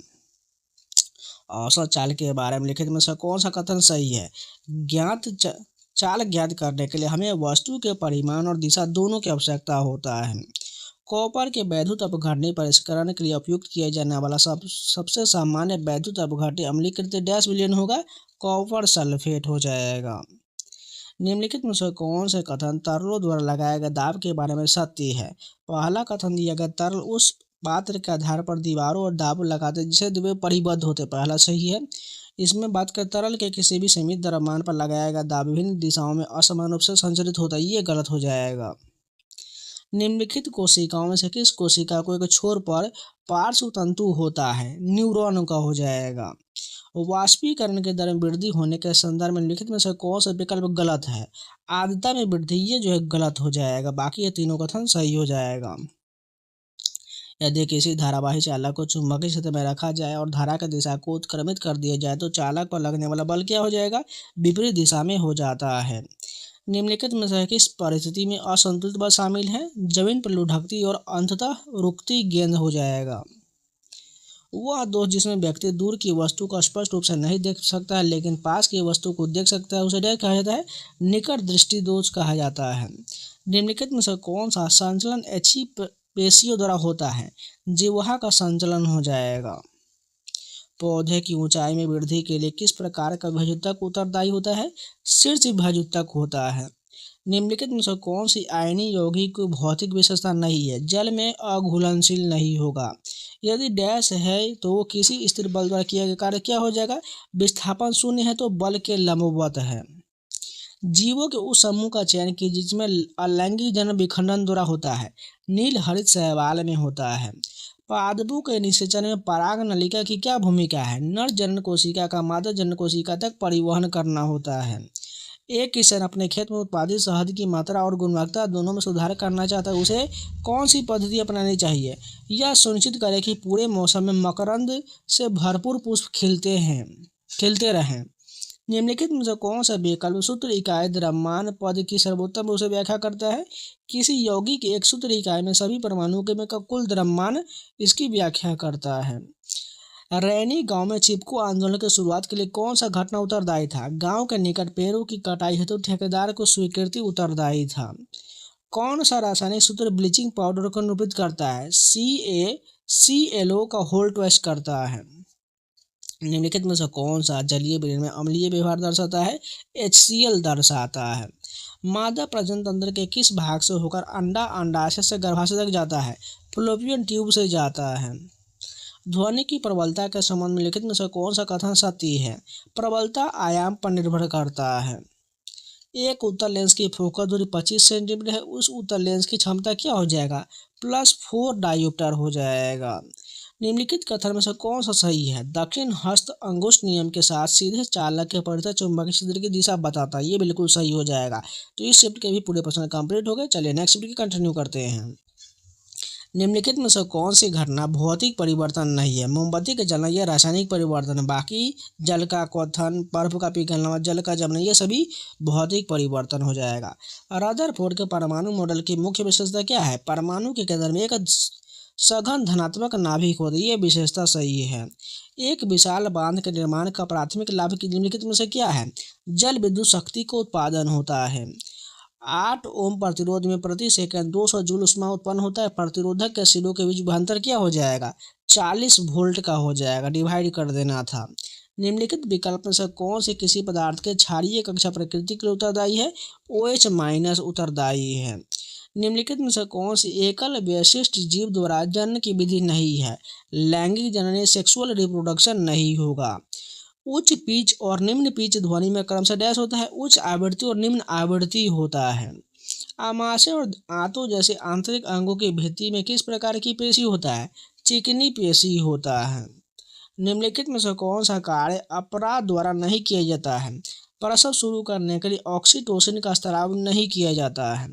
Speaker 1: औसत चाल के बारे में लिखित में से कौन सा कथन सही है? चाल ज्ञात करने के लिए हमें वस्तु के परिमाण और दिशा दोनों की आवश्यकता होता है। कॉपर के वैद्युत अपघटनीय परिष्करण के लिए उपयुक्त किया जाने वाला सबसे सामान्य वैद्युत अपघटनीय अम्लीकृत डैश विलयन होगा? कॉपर सल्फेट हो जाएगा। निम्नलिखित में से कौन से कथन तरलों द्वारा लगाए गए दाब के बारे में सत्य है? पहला कथन दिया गया तरल उस पात्र के आधार पर दीवारों और दाब लगाते जिसे वे परिबद्ध होते, पहला सही है। इसमें बात कर तरल के किसी भी सीमित द्रव्यमान पर लगाया गया दाब विभिन्न दिशाओं में असमान रूप से संचरित होता है, ये गलत हो जाएगा। निम्नलिखित कोशिकाओं में से किस कोशिका को एक छोर पर पार्श्व तंतु होता है? न्यूरॉन का हो जाएगा। वाष्पीकरण के दर में वृद्धि होने के संदर्भ में लिखित में से कौन सा विकल्प गलत है? आर्द्रता में वृद्धि, ये जो है गलत हो जाएगा। बाकी ये तीनों कथन सही हो जाएगा। यदि किसी धारावाही चालक को चुंबकीय क्षेत्र में रखा जाए और धारा की दिशा को उत्क्रमित कर दिया जाए तो चालक पर लगने वाला बल क्या हो जाएगा? विपरीत दिशा में हो जाता है। निम्नलिखित में से किस परिस्थिति में असंतुलित बल शामिल है? जमीन पर लुढ़कती और अंततः रुकती गेंद हो जाएगा। वह दोष जिसमें व्यक्ति दूर की वस्तु को स्पष्ट रूप से नहीं देख सकता है लेकिन पास की वस्तु को देख सकता है, उसे क्या कहा जाता है? निकट दृष्टि दोष कहा जाता है। निम्नलिखित में से कौन सा संचलन ऐच्छिक पेशियों द्वारा होता है? जिह्वा का संचलन हो जाएगा। पौधे की ऊंचाई में वृद्धि के लिए किस प्रकार का विभाजक उत्तरदायी होता है? शीर्ष विभाजक होता है। निम्नलिखित में से कौन सी आयनीय यौगिक की भौतिक विशेषता नहीं है? जल में अघुलनशील नहीं होगा। यदि डैश है तो वो किसी स्थिर बल द्वारा किया गया कार्य क्या हो जाएगा? विस्थापन शून्य है तो बल के लंबवत है। जीवों के उस समूह का चयन कीजिए जिसमें अलैंगिक जन्म विखंडन द्वारा होता है। नील हरित शैवाल में होता है। पादपों के निषेचन में पराग नलिका की क्या भूमिका है? नर जनन कोशिका का मादा जनन कोशिका तक परिवहन करना होता है। एक किसान अपने खेत में उत्पादित शहद की मात्रा और गुणवत्ता दोनों में सुधार करना चाहता है, उसे कौन सी पद्धति अपनानी चाहिए? यह सुनिश्चित करे कि पूरे मौसम में मकरंद से भरपूर पुष्प खिलते रहें। निम्नलिखित में से कौन सा विकल्प सूत्र इकाई द्रव्यमान पद की सर्वोत्तम रूप से व्याख्या करता है? किसी यौगिक की एक सूत्र इकाई में सभी परमाणुओं के में का कुल द्रव्यमान इसकी व्याख्या करता है। रैनी गांव में चिपको आंदोलन की शुरुआत के लिए कौन सा घटना उत्तरदायी था? गांव के निकट पेड़ों की कटाई हेतु ठेकेदार को स्वीकृति उत्तरदायी था। कौन सा रासायनिक सूत्र ब्लीचिंग पाउडर को निरूपित करता है? CaClO का होल्ड ट्वेस्ट करता है। निम्नलिखित में से कौन सा जलीय विलयन में अम्लीय व्यवहार दर्शाता है? HCl दर्शाता है। मादा प्रजनन तंत्र के किस भाग से होकर अंडा अंडाशय से गर्भाशय तक जाता है? फ्लोपियन ट्यूब से जाता है। ध्वनि की प्रबलता के संबंध में लिखित में से कौन सा कथन सत्य है? प्रबलता आयाम पर निर्भर करता है। एक उत्तल लेंस की फोकस दूरी 25 सेंटीमीटर है, उस उत्तल लेंस की क्षमता क्या हो जाएगा? +4 डायोप्टर हो जाएगा। निम्नलिखित कथन में से कौन सा सही है? दक्षिण हस्त अंगुष्ठ नियम के साथ सीधे चालक के परितः चुंबकीय क्षेत्र की दिशा बताता है, ये बिल्कुल सही हो जाएगा। तो इस शिफ्ट के भी पूरे प्रश्न कंप्लीट हो गए। चलिए नेक्स्ट शिफ्ट की कंटिन्यू करते हैं। निम्नलिखित में से कौन सी घटना भौतिक परिवर्तन नहीं है? मोमबत्ती के जलना यह रासायनिक परिवर्तन है। बाकी जल का क्वथन, बर्फ का पिघलना, जल का जमना, ये सभी भौतिक परिवर्तन हो जाएगा। रदरफोर्ड के परमाणु मॉडल की मुख्य विशेषता क्या है? परमाणु के केंद्र में एक सघन धनात्मक नाभिक होती है, ये विशेषता सही है। एक विशाल बांध के निर्माण का प्राथमिक लाभ निम्नलिखित में से क्या है? जल विद्युत शक्ति को उत्पादन होता है। 8 ओम प्रतिरोध में प्रति सेकंड 200 जूल ऊष्मा उत्पन्न होता है। प्रतिरोधक के सिरों के बीच विभवांतर क्या हो जाएगा? 40 वोल्ट का हो जाएगा, डिवाइड कर देना था। निम्नलिखित विकल्प में से कौन से किसी पदार्थ के क्षारीय कक्षा प्रकृति के लिए उत्तरदायी है? OH- उत्तरदायी है। निम्नलिखित में से कौन सी एकल विशिष्ट जीव द्वारा जन्म की विधि नहीं है? लैंगिक जनन सेक्सुअल रिप्रोडक्शन नहीं होगा। उच्च पिच और निम्न पिच ध्वनि में क्रमशः डैश होता है, उच्च आवृत्ति और निम्न आवृत्ति होता है। आमाशय और आंतों जैसे आंतरिक अंगों की भित्ति में किस प्रकार की पेशी होता है? चिकनी पेशी होता है। निम्नलिखित में से कौन सा कार्य अपराध द्वारा नहीं किया जाता है? प्रसव शुरू करने के लिए ऑक्सीटोसिन का स्राव नहीं किया जाता है।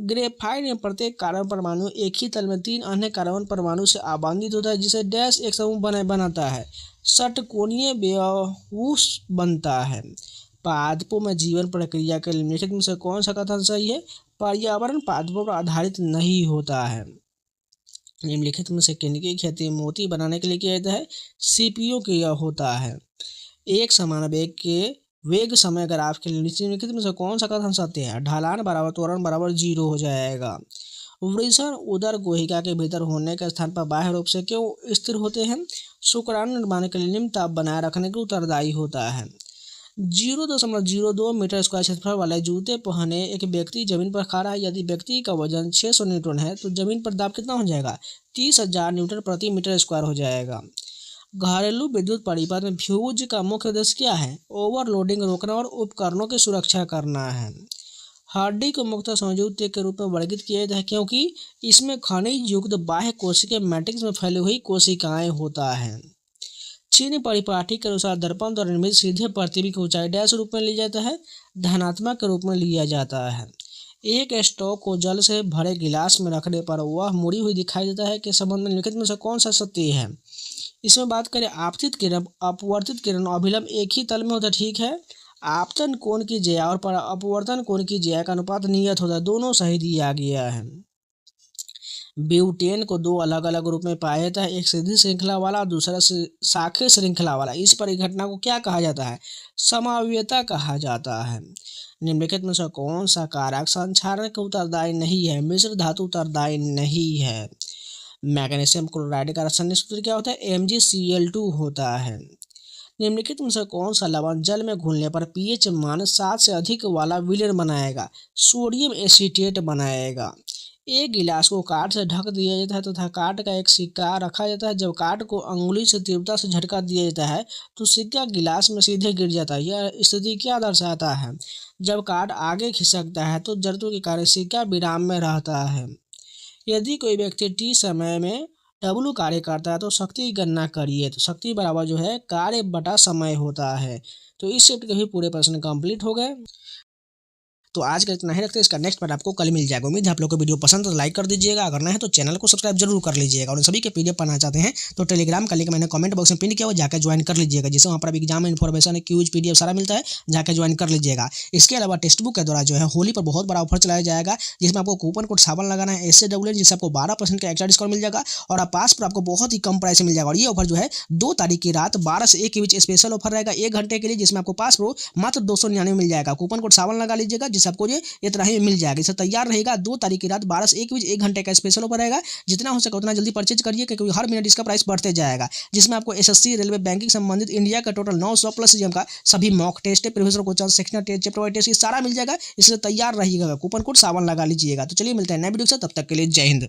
Speaker 1: ग्रेफाइट में प्रत्येक कार्बन परमाणु एक ही तल में 3 अन्य कार्बन परमाणु से आबंधित होता है, जिसे डैश एक समूह बनाता है। षटकोणीय व्यवुष बनता है। पादपों में जीवन प्रक्रिया के निम्नलिखित में से कौन सा कथन सही है? पर्यावरण पादपों पर आधारित नहीं होता है। निम्नलिखित में से किनकी खेती मोती बनाने के लिए किया जाता है? सीपियों किया होता है। एक समान वेग के वेग समय ग्राफ के लिए निम्नलिखित में से कौन सा कथन सत्य है? ढलान बराबर त्वरण बराबर 0 हो जाएगा। वृषण उदर गुहिका के भीतर होने के स्थान पर बाह्य रूप से क्यों स्थिर होते हैं? शुक्राणु निर्माण के लिए निम्न ताप बनाए रखने के उत्तरदायी होता है। 0.02 मीटर स्क्वायर क्षेत्रफल वाले जूते पहने एक व्यक्ति जमीन पर खड़ा है। यदि व्यक्ति का वजन 600 न्यूटन है तो जमीन पर दाब कितना हो जाएगा? 30,000 न्यूटन प्रति मीटर स्क्वायर हो जाएगा। घरेलू विद्युत परिपथ में फ्यूज का मुख्य उद्देश्य क्या है? ओवरलोडिंग रोकना और उपकरणों की सुरक्षा करना है। हड्डी को मुख्यतः संयुक्त के रूप में वर्गीकृत किया जाता है क्योंकि इसमें खनिज युक्त बाह्य कोशिकीय मैट्रिक्स में फैली हुई कोशिकाएं होता है। चीनी परिपाटी के अनुसार दर्पण द्वारा निर्मित सीधे प्रतिबिंब की ऊंचाई डैश रूप में लिया जाता है? धनात्मक के रूप में लिया जाता है। एक स्टॉक को जल से भरे गिलास में रखने पर वह मुड़ी हुई दिखाई देता है के संबंध में निम्नलिखित में से कौन सा सत्य है? इसमें बात करें आपतित किरण अपवर्तित किरण अभिलंब एक ही तल में होता है, ठीक है। आपतन कोण की ज्या और अपवर्तन कोण की ज्या का अनुपात नियत होता है, दोनों सही दिया गया है। ब्यूटेन को 2 अलग अलग रूप में पाया जाता है, एक सीधी श्रृंखला वाला और दूसरा शाखीय श्रृंखला वाला। इस परिघटना को क्या कहा जाता है? समावयवता कहा जाता है। निम्नलिखित में से कौन सा कारक संक्षारण का उत्तरदायी नहीं है? मिश्र धातु उत्तरदायी नहीं है। मैग्नीशियम क्लोराइड का रासायनिक सूत्र क्या होता है? MgCl2 होता है। निम्नलिखित में से कौन सा लवण जल में घुलने पर pH मान 7 से अधिक वाला विलयन बनाएगा? सोडियम एसीटेट बनाएगा। एक गिलास को काट से ढक दिया जाता है तथा काट का एक सिक्का रखा जाता है। जब काट को अंगुली से तीव्रता से झटका दिया जाता है तो सिक्का गिलास में सीधे गिर जाता है। यह स्थिति क्या दर्शाता है? जब काट आगे खिसकता है तो जड़त्व के कारण सिक्का विराम में रहता है। यदि कोई व्यक्ति t समय में W कार्य करता है तो शक्ति की गणना करिए। तो शक्ति बराबर जो है कार्य बटा समय होता है। तो इस शिफ्ट के भी पूरे प्रश्न कंप्लीट हो गए। तो आज का इतना ही रखते हैं, इसका नेक्स्ट पार्ट आपको कल मिल जाएगा। उम्मीद है आप लोग को वीडियो पसंद तो लाइक कर दीजिएगा, अगर नहीं है तो चैनल को सब्सक्राइब जरूर कर लीजिएगा। और सभी के PDF पढ़ना चाहते हैं तो टेलीग्राम का लिंक मैंने कमेंट बॉक्स में पिन किया हुआ, जाकर ज्वाइन कर लीजिएगा, जिससे वहाँ पर अभी एग्जाम इन्फॉर्मेशन क्यूज PDF सारा मिलता है, जाकर ज्वाइन कर लीजिएगा। इसके अलावा टेक्स्ट बुक के द्वारा जो है होली पर बहुत बड़ा ऑफर चलाया जाएगा, जिसमें आपको कूपन कोड सावन लगाना है SAWN, जिससे आपको 12% का एक्स्ट्रा डिस्काउंट मिल जाएगा और आप पास पर आपको बहुत ही कम प्राइस में मिल जाएगा। और ये ऑफर जो है 2 तारीख की रात 12 से 1 के बीच स्पेशल ऑफर रहेगा 1 घंटे के लिए, जिसमें आपको पास प्रो मात्र 299 मिल जाएगा। कूपन कोड सावन लगा लीजिएगा, जिससे आपको ये तरह ही मिल जाएगा। इससे तैयार रहेगा 2 तारीख की रात 12 से 1 के बीच 1 घंटे का स्पेशल ऑफर रहेगा। जितना हो सके उतना जल्दी परचेज करिए, क्योंकि हर मिनट इसका प्राइस बढ़ते जाएगा। जिसमें आपको SSC रेलवे बैंकिंग संबंधित इंडिया का टोटल 900 प्लस CM का सभी mock test, professor question, sectional test, chapter wise test, ये सारा मिल जाएगा। इसलिए तैयार रहिएगा, कूपन कोड सावन लगा लीजिएगा। तो चलिए मिलते हैं नए वीडियो से, तब तक के लिए जय हिंद।